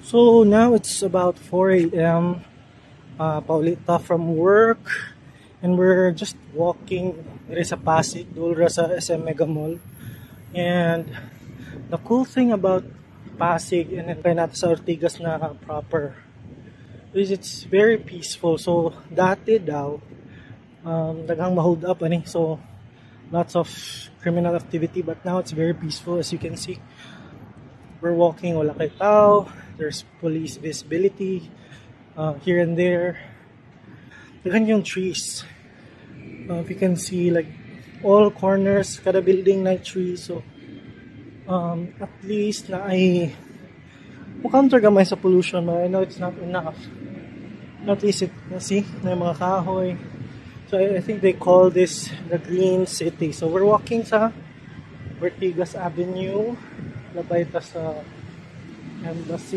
So now it's about 4 a.m. Paulita from work, and we're just walking diri sa Pasig, dulra sa SM Mega Mall. And the cool thing about Pasig and then kay nato sa Ortigas na proper is it's very peaceful. So dati daw daghang ma-hold up ani, so lots of criminal activity, but now it's very peaceful. As you can see, we're walking, wala kay tao, there's police visibility here and there. Daghan yung trees. If you can see, like all corners, kada building na trees. So at least na ay mukhang gamay sa pollution, but I know it's not enough. At least it, see, na yung mga kahoy. So I think they call this the Green City. So we're walking sa Ortigas Avenue, labay ta sa Embassy.